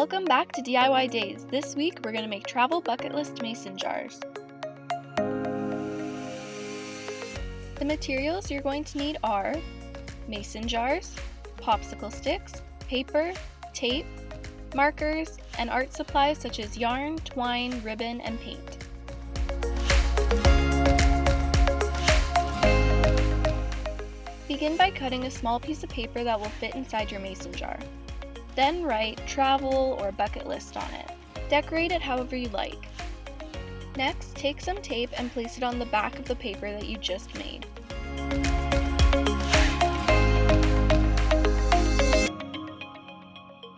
Welcome back to DIY Daze. This week we're going to make travel bucket list mason jars. The materials you're going to need are mason jars, popsicle sticks, paper, tape, markers, and art supplies such as yarn, twine, ribbon, and paint. Begin by cutting a small piece of paper that will fit inside your mason jar. Then write travel or bucket list on it. Decorate it however you like. Next, take some tape and place it on the back of the paper that you just made.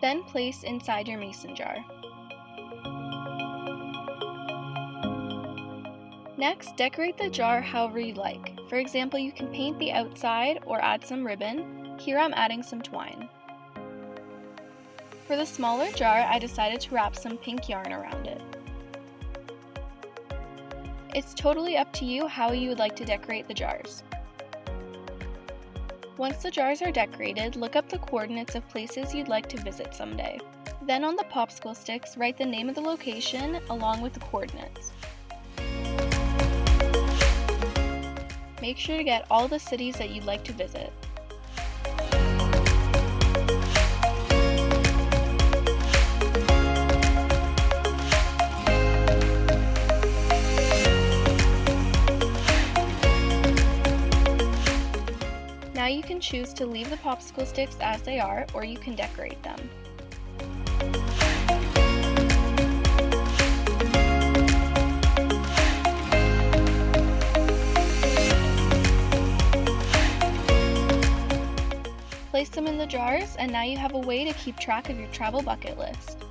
Then place inside your mason jar. Next, decorate the jar however you like. For example, you can paint the outside or add some ribbon. Here I'm adding some twine. For the smaller jar, I decided to wrap some pink yarn around it. It's totally up to you how you would like to decorate the jars. Once the jars are decorated, look up the coordinates of places you'd like to visit someday. Then on the popsicle sticks, write the name of the location along with the coordinates. Make sure to get all the cities that you'd like to visit. Now you can choose to leave the popsicle sticks as they are, or you can decorate them. Place them in the jars, and now you have a way to keep track of your travel bucket list.